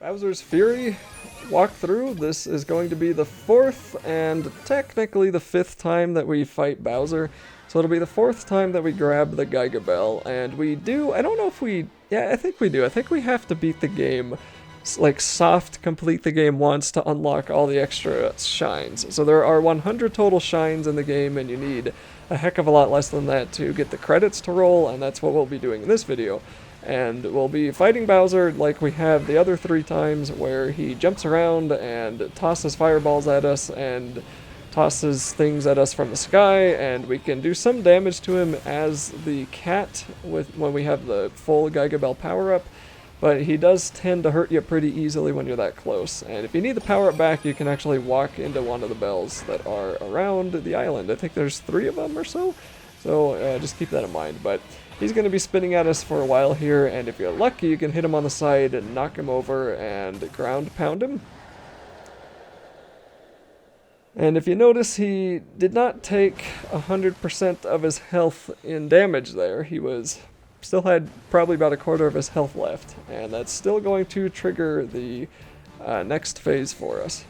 Bowser's Fury walkthrough. This is going to be the fourth and technically the fifth time that we fight Bowser. So it'll be the fourth time that we grab the Giga Bell, and we do, I don't know if we, yeah, I think we do. I think we have to beat the game, like soft complete the game once to unlock all the extra shines. So there are 100 total shines in the game, and you need a heck of a lot less than that to get the credits to roll, and that's what we'll be doing in this video. And we'll be fighting Bowser like we have the other three times, where he jumps around and tosses fireballs at us and tosses things at us from the sky, and we can do some damage to him as the cat when we have the full Giga Bell power-up, but he does tend to hurt you pretty easily when you're that close. And if you need the power-up back, you can actually walk into one of the bells that are around the island. I think there's 3 of them or so, so just keep that in mind. But he's going to be spinning at us for a while here, and if you're lucky, you can hit him on the side and knock him over and ground pound him. And if you notice, he did not take 100% of his health in damage there. He still had probably about a quarter of his health left, and that's still going to trigger the next phase for us.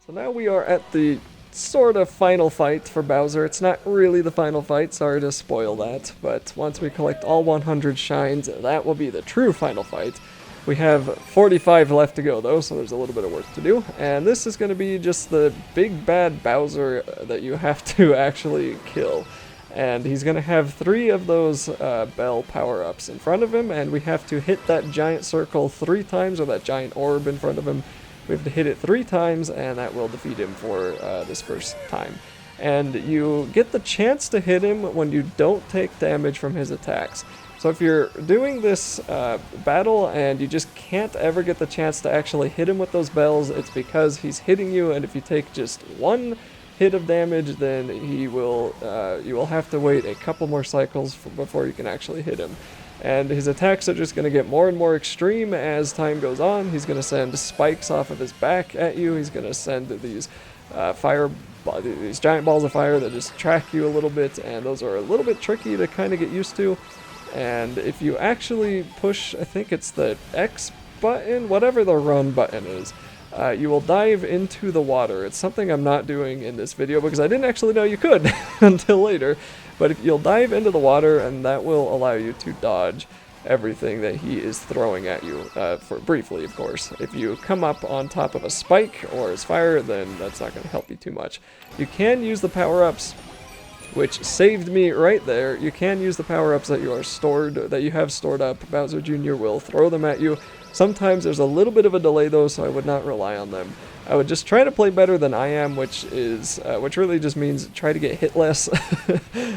So now we are at the sort of final fight for Bowser. It's not really the final fight, sorry to spoil that, but once we collect all 100 shines, that will be the true final fight. We have 45 left to go though, so there's a little bit of work to do, and this is going to be just the big bad Bowser that you have to actually kill. And he's going to have 3 of those bell power-ups in front of him, and we have to hit that giant circle 3 times, or that giant orb in front of him. We have to hit it 3 times, and that will defeat him for this first time. And you get the chance to hit him when you don't take damage from his attacks. So So if you're doing this battle and you just can't ever get the chance to actually hit him with those bells, it's because he's hitting you, and if you take just one hit of damage, then he will you will have to wait a couple more cycles before you can actually hit him. And his attacks are just going to get more and more extreme as time goes on. He's going to send spikes off of his back at you. He's going to send these these giant balls of fire that just track you a little bit, and those are a little bit tricky to kind of get used to. And if you actually push, I think it's the X button, whatever the run button is, you will dive into the water. It's something I'm not doing in this video because I didn't actually know you could until later. But if you'll dive into the water, and that will allow you to dodge everything that he is throwing at you, for briefly, of course. If you come up on top of a spike or his fire, then that's not going to help you too much. You can use the power-ups, which saved me right there. You can use the power-ups that you have stored up. Bowser Jr. will throw them at you. Sometimes there's a little bit of a delay though, so I would not rely on them. I would just try to play better than I am, which really just means try to get hit less.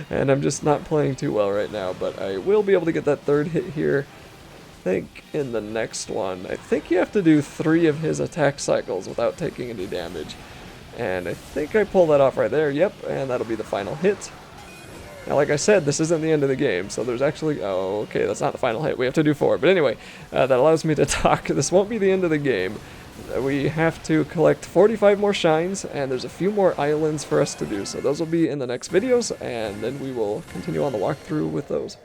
And I'm just not playing too well right now, but I will be able to get that third hit here. I think in the next one, I think you have to do 3 of his attack cycles without taking any damage. And I think I pull that off right there, yep, and that'll be the final hit. Now, like I said, this isn't the end of the game, so there's actually... Oh, okay, that's not the final hit. We have to do 4. But anyway, that allows me to talk. This won't be the end of the game. We have to collect 45 more shines, and there's a few more islands for us to do. So those will be in the next videos, and then we will continue on the walkthrough with those.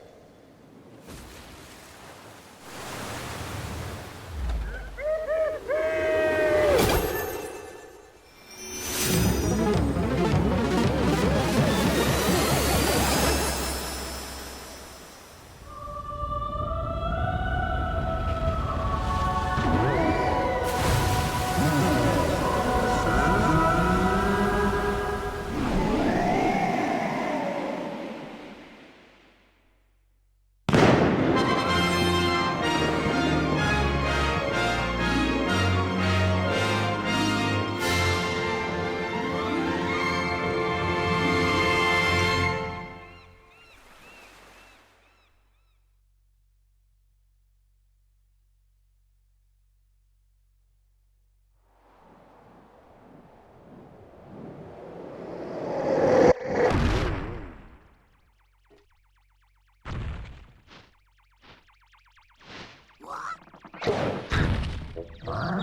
Oh.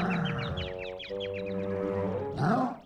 Oh.